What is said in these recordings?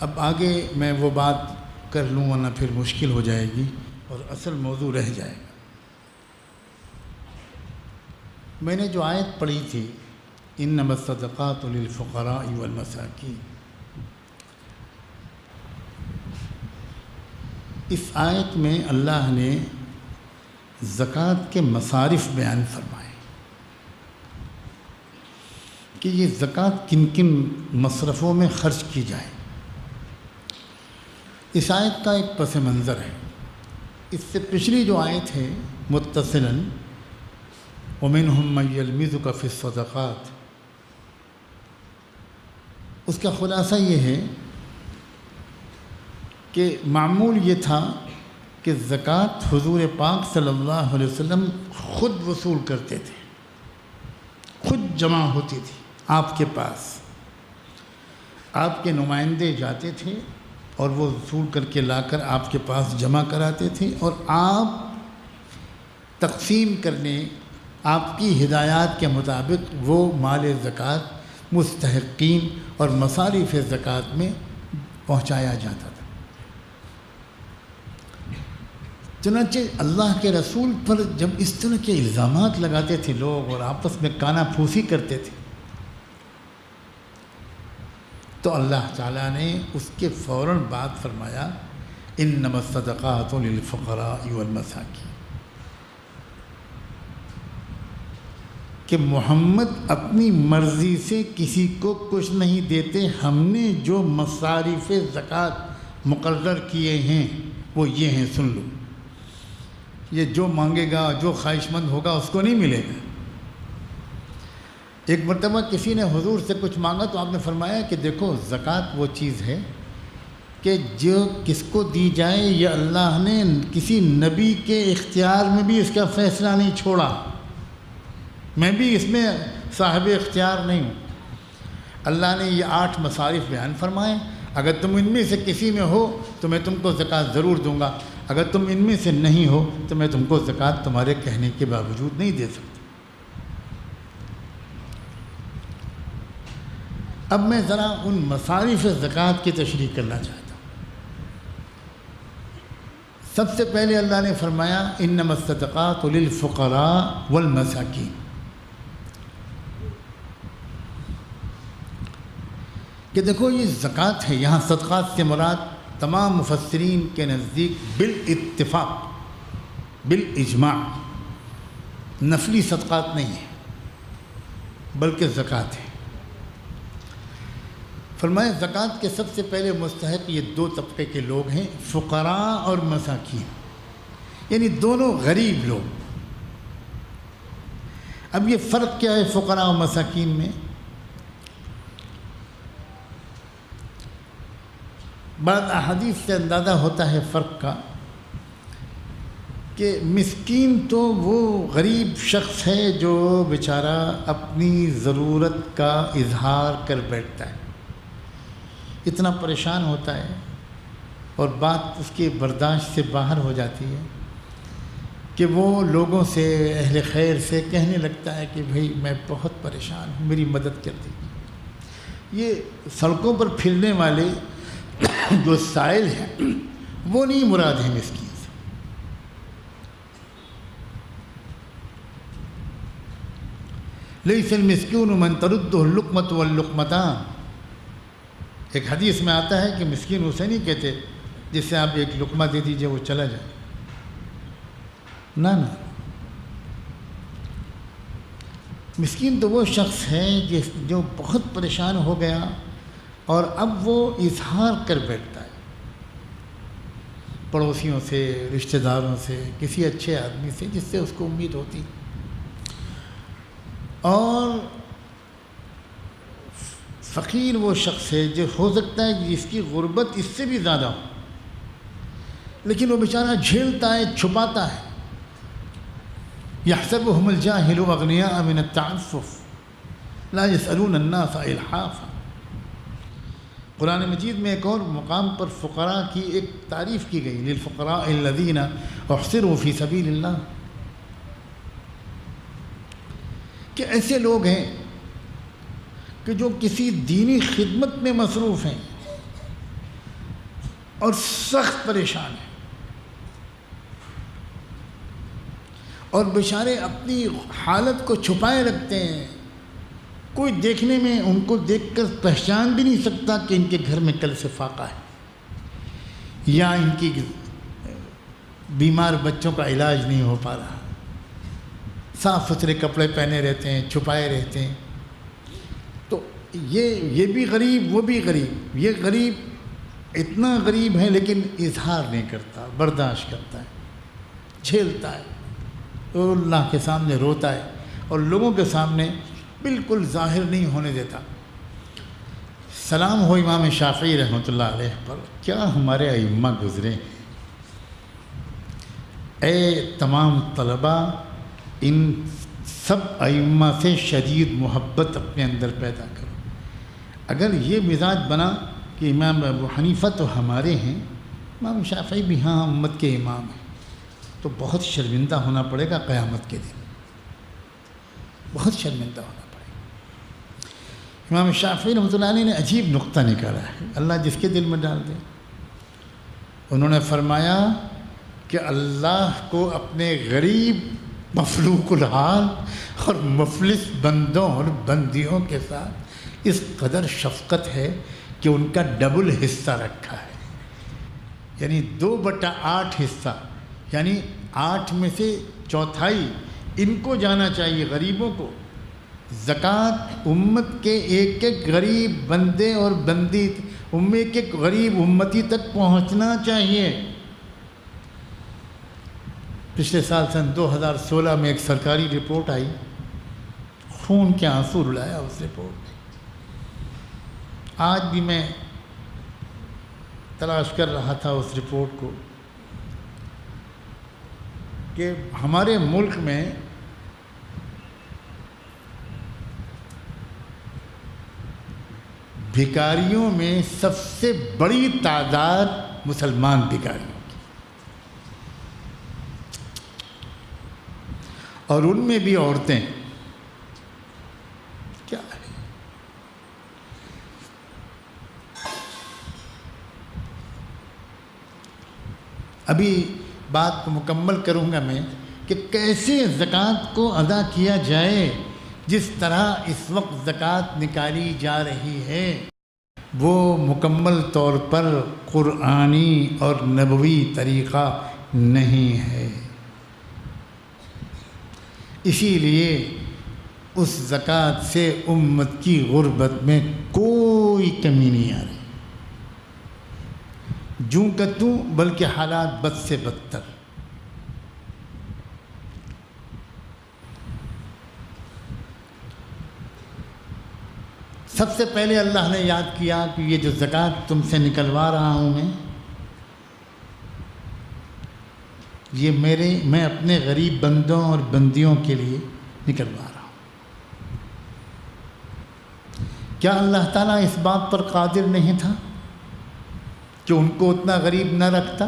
اب آگے میں وہ بات کر لوں ورنہ پھر مشکل ہو جائے گی اور اصل موضوع رہ جائے گا۔ میں نے جو آیت پڑھی تھی انما الصدقات للفقراء والمساکین، اس آیت میں اللہ نے زکوٰۃ کے مصارف بیان فرمائے کہ یہ زکوٰۃ کن کن مصرفوں میں خرچ کی جائے۔ اس آیت کا ایک پس منظر ہے، اس سے پچھلی جو آیت ہے متصلاً وَمِنْهُمْ مَنْ يَلْمِزُكَ فِي الصَّدَقَاتِ، اس کا خلاصہ یہ ہے کہ معمول یہ تھا کہ زکوٰۃ حضور پاک صلی اللہ علیہ وسلم خود وصول کرتے تھے، خود جمع ہوتی تھی آپ کے پاس، آپ کے نمائندے جاتے تھے اور وہ وصول کر کے لا کر آپ کے پاس جمع کراتے تھے، اور آپ تقسیم کرنے آپ کی ہدایات کے مطابق وہ مال زکوٰۃ مستحقین اور مصارف زکوٰۃ میں پہنچایا جاتا تھا۔ چنانچہ اللہ کے رسول پر جب اس طرح کے الزامات لگاتے تھے لوگ اور آپس میں کانا پھوسی کرتے تھے تو اللہ تعالیٰ نے اس کے فوراً بعد فرمایا انما الصدقات للفقراء والمساکین، کہ محمد اپنی مرضی سے کسی کو کچھ نہیں دیتے، ہم نے جو مصارف زکوٰۃ مقرر کیے ہیں وہ یہ ہیں، سن لو، یہ جو مانگے گا جو خواہش مند ہوگا اس کو نہیں ملے گا۔ ایک مرتبہ کسی نے حضور سے کچھ مانگا تو آپ نے فرمایا کہ دیکھو زکوٰۃ وہ چیز ہے کہ جو کس کو دی جائے، یہ اللہ نے کسی نبی کے اختیار میں بھی اس کا فیصلہ نہیں چھوڑا، میں بھی اس میں صاحب اختیار نہیں ہوں۔ اللہ نے یہ 8 مصارف بیان فرمائے، اگر تم ان میں سے کسی میں ہو تو میں تم کو زکوٰۃ ضرور دوں گا، اگر تم ان میں سے نہیں ہو تو میں تم کو زکوٰۃ تمہارے کہنے کے باوجود نہیں دے سکتا۔ اب میں ذرا ان مصارف زکوٰۃ کی تشریح کرنا چاہتا ہوں۔ سب سے پہلے اللہ نے فرمایا انما الصدقات للفقراء والمساکین، کہ دیکھو یہ زکوٰۃ ہے، یہاں صدقات سے مراد تمام مفسرین کے نزدیک بالاتفاق بالاجماع نفلی صدقات نہیں ہے بلکہ زکوٰۃ ہے۔ فرمایا زکوٰۃ کے سب سے پہلے مستحق یہ 2 طبقے کے لوگ ہیں، فقراء اور مساکین، یعنی دونوں غریب لوگ۔ اب یہ فرق کیا ہے فقراء اور مساکین میں؟ بعض احادیث سے اندازہ ہوتا ہے فرق کا کہ مسکین تو وہ غریب شخص ہے جو بیچارہ اپنی ضرورت کا اظہار کر بیٹھتا ہے، اتنا پریشان ہوتا ہے اور بات اس کے برداشت سے باہر ہو جاتی ہے کہ وہ لوگوں سے، اہل خیر سے کہنے لگتا ہے کہ بھئی میں بہت پریشان ہوں، میری مدد کر دیجیے۔ یہ سڑکوں پر پھرنے والے جو سائل ہیں وہ نہیں مراد ہے مسکین سے۔ لیس المسکین من ترده اللقمة واللقمتان، ایک حدیث میں آتا ہے کہ مسکین اسے نہیں کہتے جس سے آپ ایک لقمہ دے دیجئے وہ چلا جائے، نہ مسکین تو وہ شخص ہے جو بہت پریشان ہو گیا اور اب وہ اظہار کر بیٹھتا ہے پڑوسیوں سے، رشتہ داروں سے، کسی اچھے آدمی سے جس سے اس کو امید ہوتی، اور فقیر وہ شخص ہے جو ہو سکتا ہے جس کی غربت اس سے بھی زیادہ ہو، لیکن وہ بیچارہ جھیلتا ہے، چھپاتا ہے۔ يحسبهم الجاهل اغنياء من التعفف لا يسألون الناس الحافا۔ قرآن مجید میں ایک اور مقام پر فقراء کی ایک تعریف کی گئی، للفقراء الذین احصروا فی سبیل اللہ، کہ ایسے لوگ ہیں کہ جو کسی دینی خدمت میں مصروف ہیں اور سخت پریشان ہیں، اور بیچارے اپنی حالت کو چھپائے رکھتے ہیں. کوئی دیکھنے میں ان کو دیکھ کر پہچان بھی نہیں سکتا کہ ان کے گھر میں کل سے فاقہ ہے، یا ان کی بیمار بچوں کا علاج نہیں ہو پا رہا. صاف ستھرے کپڑے پہنے رہتے ہیں، چھپائے رہتے ہیں. تو یہ بھی غریب، وہ بھی غریب. یہ غریب اتنا غریب ہے لیکن اظہار نہیں کرتا، برداشت کرتا ہے، جھیلتا ہے، اور اللہ کے سامنے روتا ہے، اور لوگوں کے سامنے بالکل ظاہر نہیں ہونے دیتا. سلام ہو امام شافعی رحمۃ اللہ علیہ پر. کیا ہمارے ائمہ گزرے. اے تمام طلباء، ان سب ائمہ سے شدید محبت اپنے اندر پیدا کرو. اگر یہ مزاج بنا کہ امام ابو حنیفہ تو ہمارے ہیں، امام شافعی بھی ہاں امت کے امام ہیں، تو بہت شرمندہ ہونا پڑے گا قیامت کے دن، بہت شرمندہ ہونا پڑے گا. امام شافعی رحمۃ اللہ علیہ نے عجیب نقطہ نکالا ہے، اللہ جس کے دل میں ڈال دے. انہوں نے فرمایا کہ اللہ کو اپنے غریب مفلوق الحال اور مفلس بندوں اور بندیوں کے ساتھ اس قدر شفقت ہے کہ ان کا ڈبل حصہ رکھا ہے، یعنی 2/8 حصہ، یعنی 8 میں سے چوتھائی ان کو جانا چاہیے، غریبوں کو. زکوٰۃ امت کے ایک ایک غریب بندے اور بندی، ایک ایک غریب امتی تک پہنچنا چاہیے. پچھلے سال سن 2016 میں ایک سرکاری رپورٹ آئی، خون کے آنسو رلایا اس رپورٹ نے. آج بھی میں تلاش کر رہا تھا اس رپورٹ کو کہ ہمارے ملک میں بھکاریوں میں سب سے بڑی تعداد مسلمان بھکاریوں کی، اور ان میں بھی عورتیں. کیا ہے ابھی بات کو مکمل کروں گا میں کہ کیسے زکوٰۃ کو ادا کیا جائے. جس طرح اس وقت زکوٰۃ نکالی جا رہی ہے وہ مکمل طور پر قرآنی اور نبوی طریقہ نہیں ہے. اسی لیے اس زکوٰۃ سے امت کی غربت میں کوئی کمی نہیں آ رہی، جوں کا توں، بلکہ حالات بد سے بدتر. سب سے پہلے اللہ نے یاد کیا کہ یہ جو زکوٰۃ تم سے نکلوا رہا ہوں یہ میں اپنے غریب بندوں اور بندیوں کے لیے نکلوا رہا ہوں. کیا اللہ تعالیٰ اس بات پر قادر نہیں تھا کہ ان کو اتنا غریب نہ رکھتا؟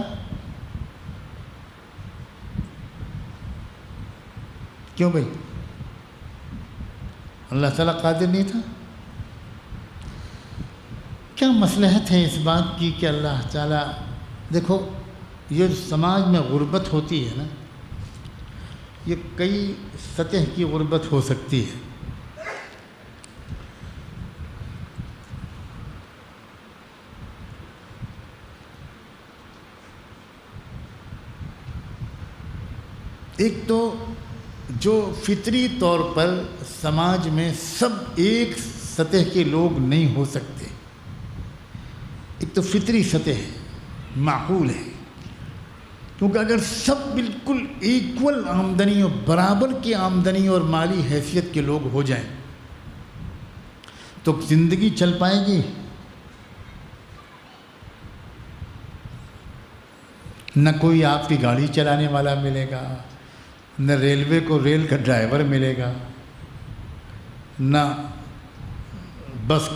کیوں بھائی؟ اللہ تعالیٰ قادر نہیں تھا؟ کیا مصلحت ہے اس بات کی کہ اللہ تعالیٰ، دیکھو یہ سماج میں غربت ہوتی ہے نا، یہ کئی سطح کی غربت ہو سکتی ہے. ایک تو جو فطری طور پر سماج میں سب ایک سطح کے لوگ نہیں ہو سکتے، ایک تو فطری سطح ہے، معقول ہے. کیونکہ اگر سب بالکل ایکول آمدنی اور برابر کی آمدنی اور مالی حیثیت کے لوگ ہو جائیں تو زندگی چل پائے گی؟ نہ کوئی آپ کی گاڑی چلانے والا ملے گا، نہ ریلوے کو ریل کا ڈرائیور ملے گا، نہ بس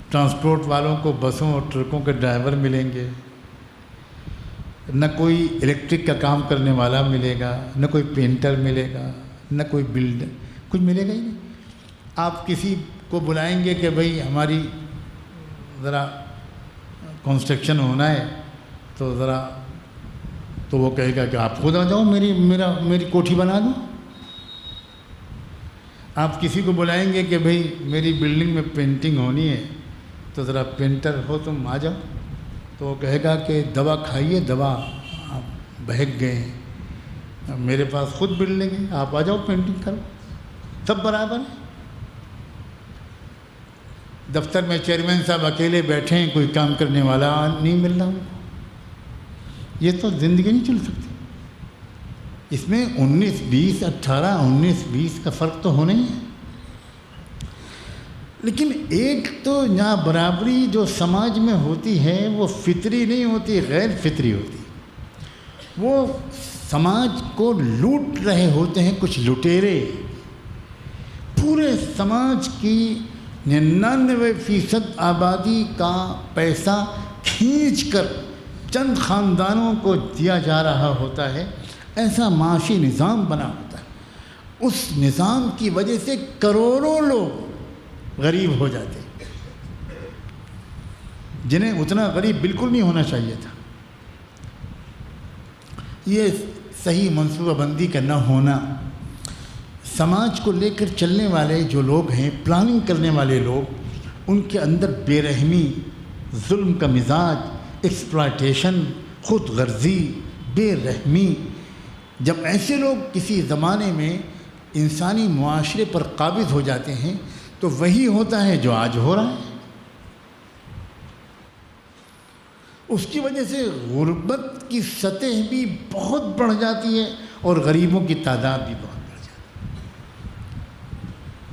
ٹرانسپورٹ والوں کو بسوں اور ٹرکوں کے ڈرائیور ملیں گے، نہ کوئی الیکٹرک کا کام کرنے والا ملے گا، نہ کوئی پینٹر ملے گا، نہ کوئی بلڈر، کچھ ملے گا ہی نہیں. آپ کسی کو بلائیں گے کہ بھئی ہماری ذرا کنسٹرکشن ہونا ہے تو ذرا، تو وہ کہے گا کہ آپ خود آ جاؤ، میری کوٹھی بنا دو۔ آپ کسی کو بلائیں گے کہ بھئی میری بلڈنگ میں پینٹنگ ہونی ہے تو ذرا پینٹر ہو تم آ جاؤ، تو وہ کہے گا کہ دوا کھائیے، دوا آپ بہک گئے ہیں، میرے پاس خود بلڈنگ ہے، آپ آ جاؤ پینٹنگ کرو، سب برابر ہیں۔ دفتر میں چیئرمین صاحب اکیلے بیٹھے ہیں، کوئی کام کرنے والا نہیں مل رہا ان کو، یہ تو زندگی نہیں چل سکتی۔ اس میں 19-20 18-19-20 کا فرق تو ہونا ہی ہے۔ لیکن ایک تو یہاں برابری جو سماج میں ہوتی ہے وہ فطری نہیں ہوتی، غیر فطری ہوتی۔ وہ سماج کو لوٹ رہے ہوتے ہیں کچھ لٹیرے، پورے سماج کی 99% آبادی کا پیسہ کھینچ کر چند خاندانوں کو دیا جا رہا ہوتا ہے۔ ایسا معاشی نظام بنا ہوتا ہے، اس نظام کی وجہ سے کروڑوں لوگ غریب ہو جاتے ہیں، جنہیں اتنا غریب بالکل نہیں ہونا چاہیے تھا۔ یہ صحیح منصوبہ بندی کا نہ ہونا، سماج کو لے کر چلنے والے جو لوگ ہیں، پلاننگ کرنے والے لوگ، ان کے اندر بے رحمی، ظلم کا مزاج، ایکسپلائٹیشن، خود غرضی، بے رحمی، جب ایسے لوگ کسی زمانے میں انسانی معاشرے پر قابض ہو جاتے ہیں تو وہی ہوتا ہے جو آج ہو رہا ہے۔ اس کی وجہ سے غربت کی سطح بھی بہت بڑھ جاتی ہے اور غریبوں کی تعداد بھی بہت بڑھ جاتی ہے،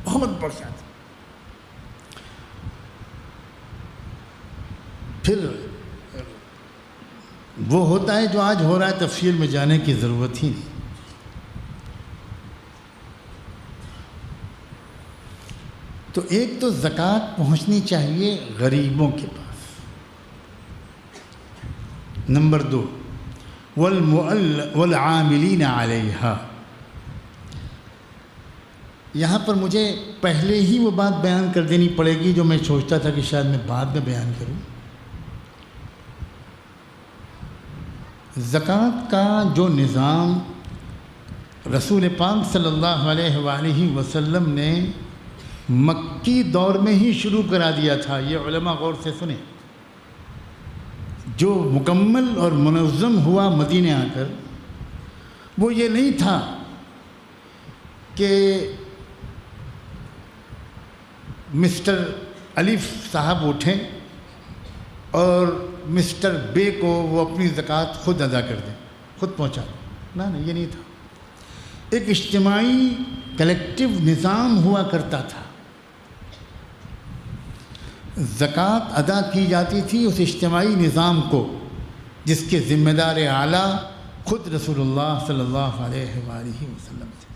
بہت بڑھ جاتی ہے۔ پھر وہ ہوتا ہے جو آج ہو رہا ہے، تفصیل میں جانے کی ضرورت ہی نہیں۔ تو ایک تو زکوٰۃ پہنچنی چاہیے غریبوں کے پاس۔ نمبر 2، والعاملین علیہا۔ یہاں پر مجھے پہلے ہی وہ بات بیان کر دینی پڑے گی جو میں سوچتا تھا کہ شاید میں بعد میں بیان کروں۔ زکوٰۃ کا جو نظام رسول پاک صلی اللہ علیہ وآلہ وسلم نے مکی دور میں ہی شروع کرا دیا تھا، یہ علماء غور سے سنیں، جو مکمل اور منظم ہوا مدینے آ کر، وہ یہ نہیں تھا کہ مسٹر الف صاحب اٹھیں اور مسٹر بے کو وہ اپنی زکوٰۃ خود ادا کر دیں، خود پہنچا دیں، نہ یہ نہیں تھا۔ ایک اجتماعی کلیکٹیو نظام ہوا کرتا تھا، زکوٰۃ ادا کی جاتی تھی اس اجتماعی نظام کو، جس کے ذمہ دار اعلیٰ خود رسول اللہ صلی اللہ علیہ وآلہ وسلم تھے۔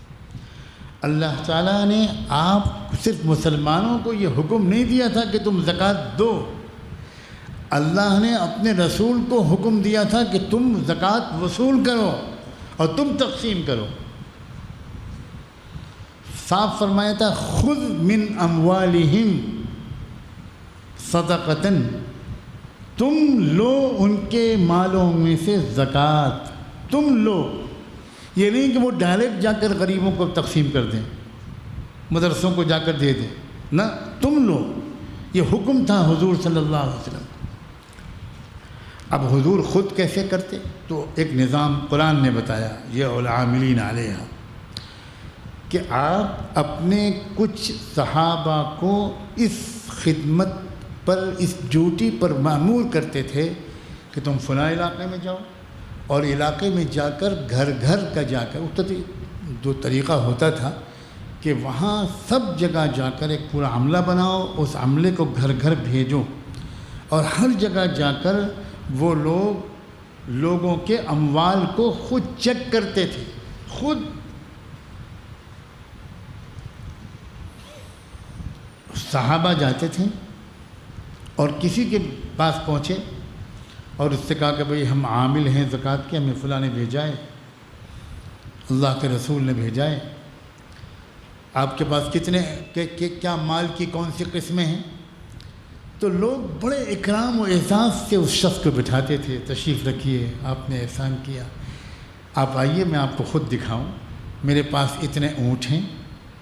اللہ تعالیٰ نے آپ صرف مسلمانوں کو یہ حکم نہیں دیا تھا کہ تم زکوٰۃ دو، اللہ نے اپنے رسول کو حکم دیا تھا کہ تم زکوٰۃ وصول کرو اور تم تقسیم کرو۔ صاف فرمایا تھا، خذ من اموالہم صدقۃ، تم لو ان کے مالوں میں سے زکوٰۃ، تم لو۔ یہ نہیں کہ وہ ڈائریکٹ جا کر غریبوں کو تقسیم کر دیں، مدرسوں کو جا کر دے دیں، نہ، تم لو۔ یہ حکم تھا حضور صلی اللہ علیہ وسلم۔ اب حضور خود کیسے کرتے؟ تو ایک نظام قرآن نے بتایا، یہ والعاملین علیہا، کہ آپ اپنے کچھ صحابہ کو اس خدمت پر، اس ڈیوٹی پر مأمور کرتے تھے کہ تم فلاں علاقے میں جاؤ، اور علاقے میں جا کر گھر گھر کا جا کر، اس جو طریقہ ہوتا تھا کہ وہاں سب جگہ جا کر ایک پورا عملہ بناؤ، اس عملے کو گھر گھر بھیجو، اور ہر جگہ جا کر وہ لوگ لوگوں کے اموال کو خود چیک کرتے تھے، خود صحابہ جاتے تھے اور کسی کے پاس پہنچے اور اس سے کہا کہ بھئی ہم عامل ہیں زکوٰۃ کے، ہمیں فلاں نے بھیجا ہے، اللہ کے رسول نے بھیجا ہے، آپ کے پاس کتنے کیا مال کی کون سی قسمیں ہیں؟ تو لوگ بڑے اکرام و اعزاز سے اس شخص کو بٹھاتے تھے، تشریف رکھیے، آپ نے احسان کیا، آپ آئیے میں آپ کو خود دکھاؤں، میرے پاس اتنے اونٹ ہیں۔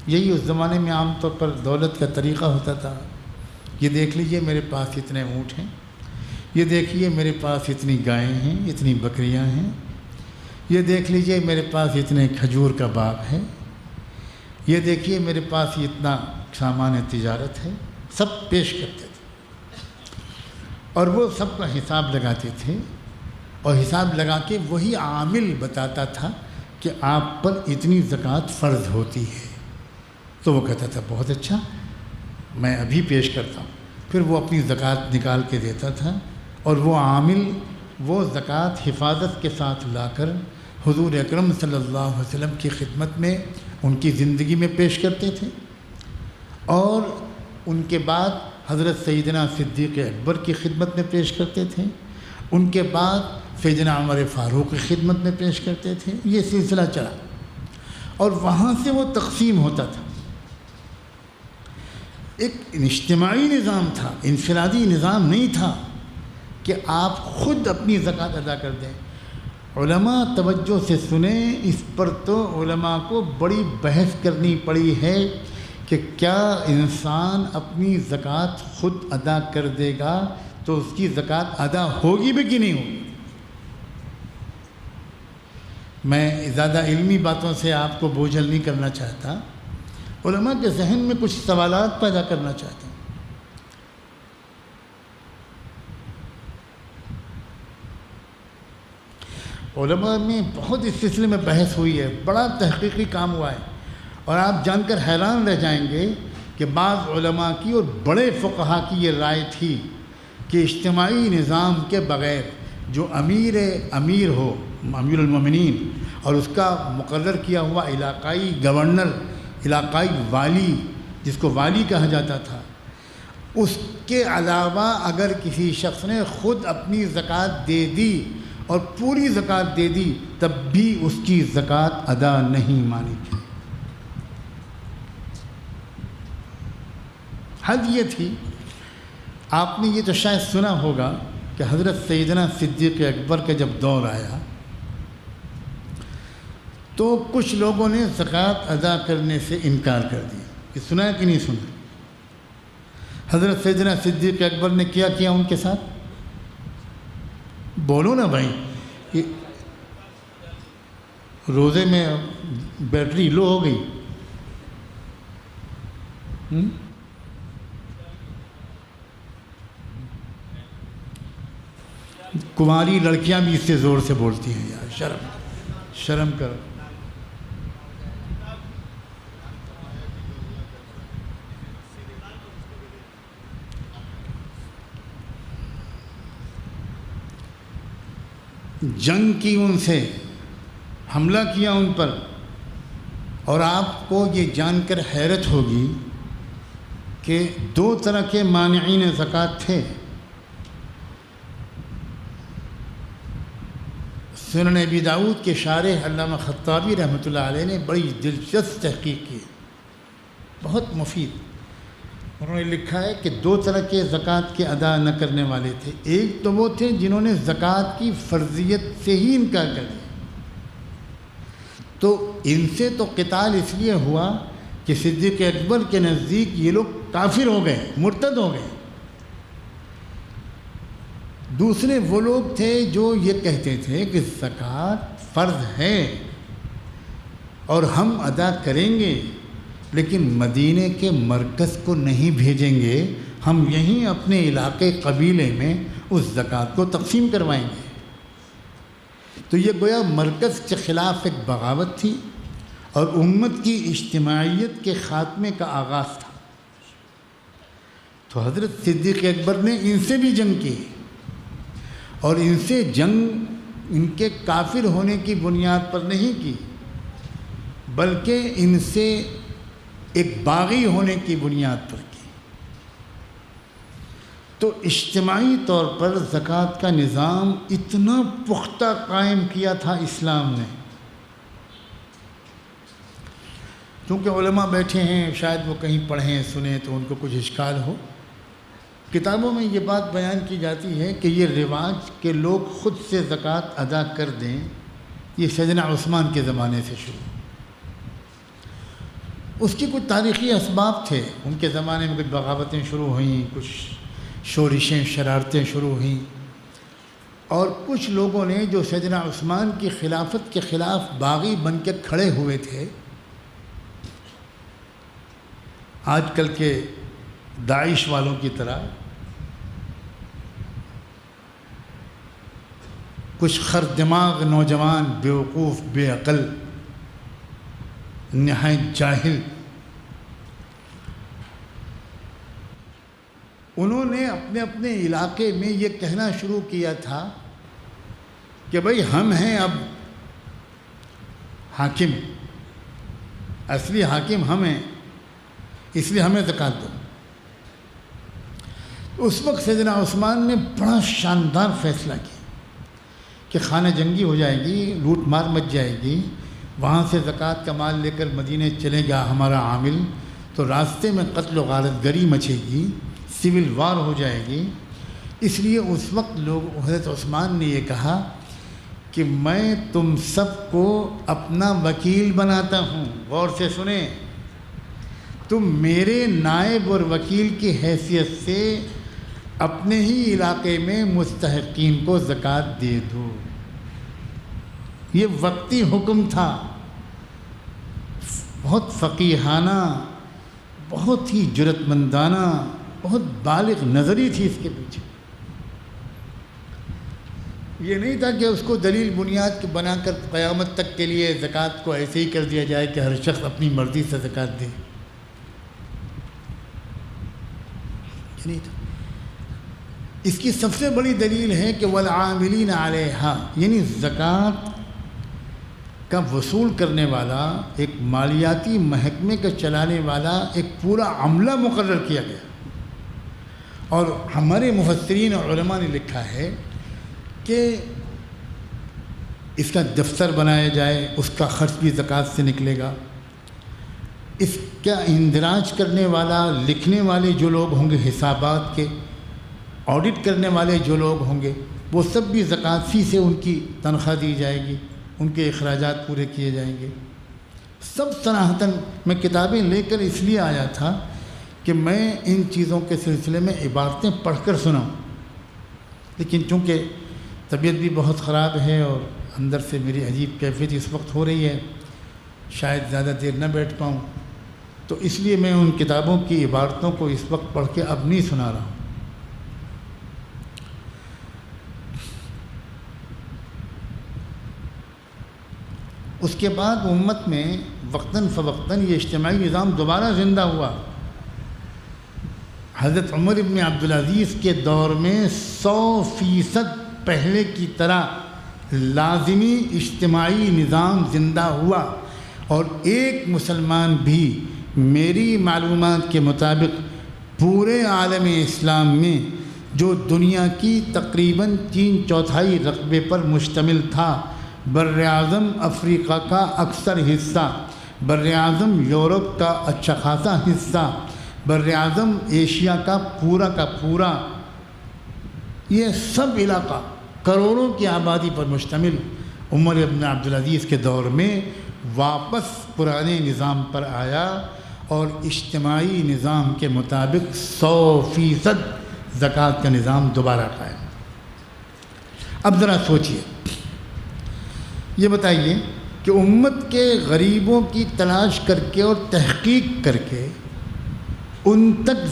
یہی اس زمانے میں عام طور پر دولت کا طریقہ ہوتا تھا، یہ دیکھ لیجئے میرے پاس اتنے اونٹ ہیں، یہ دیکھیے میرے پاس اتنی گائیں ہیں، اتنی بکریاں ہیں، یہ دیکھ لیجئے میرے پاس اتنے کھجور کا باغ ہے، یہ دیکھیے میرے پاس اتنا سامان تجارت ہے، سب پیش کرتے تھے اور وہ سب کا حساب لگاتے تھے، اور حساب لگا کے وہی عامل بتاتا تھا کہ آپ پر اتنی زکوٰۃ فرض ہوتی ہے، تو وہ کہتا تھا بہت اچھا، میں ابھی پیش کرتا ہوں۔ پھر وہ اپنی زکوٰۃ نکال کے دیتا تھا، اور وہ عامل وہ زکوٰۃ حفاظت کے ساتھ لا کر حضور اکرم صلی اللہ علیہ وسلم کی خدمت میں ان کی زندگی میں پیش کرتے تھے، اور ان کے بعد حضرت سیدنا صدیق اکبر کی خدمت میں پیش کرتے تھے، ان کے بعد سیدنا عمر فاروق کی خدمت میں پیش کرتے تھے۔ یہ سلسلہ چلا، اور وہاں سے وہ تقسیم ہوتا تھا۔ ایک اجتماعی نظام تھا، انفرادی نظام نہیں تھا کہ آپ خود اپنی زکوٰۃ ادا کر دیں۔ علماء توجہ سے سنیں، اس پر تو علماء کو بڑی بحث کرنی پڑی ہے کہ کیا انسان اپنی زکوٰۃ خود ادا کر دے گا تو اس کی زکوٰۃ ادا ہوگی بھی کہ نہیں ہوگی۔ میں زیادہ علمی باتوں سے آپ کو بوجھل نہیں کرنا چاہتا، علماء کے ذہن میں کچھ سوالات پیدا کرنا چاہتا ہوں۔ علماء میں بہت اس سلسلے میں بحث ہوئی ہے، بڑا تحقیقی کام ہوا ہے، اور آپ جان کر حیران رہ جائیں گے کہ بعض علماء کی اور بڑے فقہا کی یہ رائے تھی کہ اجتماعی نظام کے بغیر جو امیر ہو، امیر المومنین، اور اس کا مقرر کیا ہوا علاقائی گورنر، علاقائی والی، جس کو والی کہا جاتا تھا، اس کے علاوہ اگر کسی شخص نے خود اپنی زکوٰۃ دے دی اور پوری زکوٰۃ دے دی تب بھی اس کی زکوٰۃ ادا نہیں مانی جائے۔ حد یہ تھی، آپ نے یہ تو شاید سنا ہوگا کہ حضرت سیدنا صدیق اکبر کا جب دور آیا تو کچھ لوگوں نے زکوٰۃ ادا کرنے سے انکار کر دیا۔ یہ سنا ہے کہ نہیں سنا؟ حضرت سیدنا صدیق اکبر نے کیا کیا ان کے ساتھ؟ بولو نا بھائی، یہ روزے میں بیٹری لو ہو گئی۔ کنواری لڑکیاں بھی اس سے زور سے بولتی ہیں، یار شرم کرو۔ جنگ کی ان سے، حملہ کیا ان پر، اور آپ کو یہ جان کر حیرت ہوگی کہ دو طرح کے مانعین زکوٰۃ تھے۔ سنن ابی داؤد کے شارح علامہ خطابی رحمۃ اللہ علیہ نے بڑی دلچسپ تحقیق کی، بہت مفید۔ انہوں نے لکھا ہے کہ دو طرح کے زکوٰۃ کے ادا نہ کرنے والے تھے۔ ایک تو وہ تھے جنہوں نے زکوٰۃ کی فرضیت سے ہی انکار کر دیا، تو ان سے تو قتال اس لیے ہوا کہ صدیق اکبر کے نزدیک یہ لوگ کافر ہو گئے، مرتد ہو گئے۔ دوسرے وہ لوگ تھے جو یہ کہتے تھے کہ زکوٰۃ فرض ہے اور ہم ادا کریں گے، لیکن مدینے کے مرکز کو نہیں بھیجیں گے، ہم یہیں اپنے علاقے قبیلے میں اس زکوٰۃ کو تقسیم کروائیں گے۔ تو یہ گویا مرکز کے خلاف ایک بغاوت تھی اور امت کی اجتماعیت کے خاتمے کا آغاز تھا۔ تو حضرت صدیق اکبر نے ان سے بھی جنگ کی، اور ان سے جنگ ان کے کافر ہونے کی بنیاد پر نہیں کی، بلکہ ان سے ایک باغی ہونے کی بنیاد پر کی۔ تو اجتماعی طور پر زکوٰۃ کا نظام اتنا پختہ قائم کیا تھا اسلام نے۔ چونکہ علماء بیٹھے ہیں، شاید وہ کہیں پڑھیں سنیں تو ان کو کچھ اشکال ہو، کتابوں میں یہ بات بیان کی جاتی ہے کہ یہ رواج کہ لوگ خود سے زکوٰۃ ادا کر دیں، یہ سیدنا عثمان کے زمانے سے شروع۔ اس کی کچھ تاریخی اسباب تھے، ان کے زمانے میں کچھ بغاوتیں شروع ہوئیں، کچھ شورشیں شرارتیں شروع ہوئیں، اور کچھ لوگوں نے جو سیدنا عثمان کی خلافت کے خلاف باغی بن کے کھڑے ہوئے تھے، آج کل کے داعش والوں کی طرح، کچھ خر دماغ نوجوان بیوقوف بے عقل نہایت جاہل، انہوں نے اپنے اپنے علاقے میں یہ کہنا شروع کیا تھا کہ بھئی ہم ہیں اب حاکم، اصلی حاکم ہم ہیں، اس لیے ہمیں زکوٰۃ دو۔ اس وقت سیدنا عثمان نے بڑا شاندار فیصلہ کیا کہ خانہ جنگی ہو جائے گی، لوٹ مار مچ جائے گی، وہاں سے زکوٰۃ کا مال لے کر مدینے چلے گا ہمارا عامل، تو راستے میں قتل و غارت گری مچے گی، سول وار ہو جائے گی۔ اس لیے اس وقت حضرت عثمان نے یہ کہا کہ میں تم سب کو اپنا وکیل بناتا ہوں، غور سے سنیں، تم میرے نائب اور وکیل کی حیثیت سے اپنے ہی علاقے میں مستحقین کو زکوٰۃ دے دو۔ یہ وقتی حکم تھا، بہت فقیہانہ، بہت ہی جرأت مندانہ، بہت بالغ نظری تھی اس کے پیچھے۔ یہ نہیں تھا کہ اس کو دلیل بنیاد بنا کر قیامت تک کے لیے زکوٰۃ کو ایسے ہی کر دیا جائے کہ ہر شخص اپنی مرضی سے زکوٰۃ دے، یہ نہیں تھا۔ اس کی سب سے بڑی دلیل ہے کہ والعاملین علیہا، یعنی زکوٰۃ کا وصول کرنے والا، ایک مالیاتی محکمے کا چلانے والا ایک پورا عملہ مقرر کیا گیا، اور ہمارے مفسرین اور علماء نے لکھا ہے کہ اس کا دفتر بنایا جائے، اس کا خرچ بھی زکوٰۃ سے نکلے گا، اس کا اندراج کرنے والا، لکھنے والے جو لوگ ہوں گے حسابات کے، آڈٹ کرنے والے جو لوگ ہوں گے، وہ سب بھی زکوٰۃ فی سے ان کی تنخواہ دی جائے گی، ان کے اخراجات پورے کیے جائیں گے۔ سب صراحتاً میں کتابیں لے کر اس لیے آیا تھا کہ میں ان چیزوں کے سلسلے میں عبارتیں پڑھ کر سناؤں، لیکن چونکہ طبیعت بھی بہت خراب ہے اور اندر سے میری عجیب کیفیت اس وقت ہو رہی ہے، شاید زیادہ دیر نہ بیٹھ پاؤں، تو اس لیے میں ان کتابوں کی عبارتوں کو اس وقت پڑھ کے اب نہیں سنا رہا ہوں۔ اس کے بعد امت میں وقتاً فوقتاً یہ اجتماعی نظام دوبارہ زندہ ہوا۔ حضرت عمر ابن عبدالعزیز کے دور میں 100% پہلے کی طرح لازمی اجتماعی نظام زندہ ہوا، اور ایک مسلمان بھی میری معلومات کے مطابق پورے عالم اسلام میں، جو دنیا کی تقریباً 3/4 رقبے پر مشتمل تھا، بر اعظم افریقہ کا اکثر حصہ، بر اعظم یورپ کا اچھا خاصا حصہ، بر اعظم ایشیا کا پورا، یہ سب علاقہ کروڑوں کی آبادی پر مشتمل عمر ابن عبدالعزیز کے دور میں واپس پرانے نظام پر آیا، اور اجتماعی نظام کے مطابق 100% زکوٰۃ کا نظام دوبارہ قائم۔ اب ذرا سوچئے، یہ بتائیے کہ امت کے غریبوں کی تلاش کر کے اور تحقیق کر کے ان تک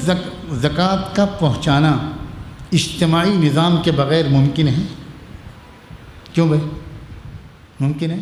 زکوٰۃ کا پہنچانا اجتماعی نظام کے بغیر ممکن ہے؟ کیوں بھائی ممکن ہے؟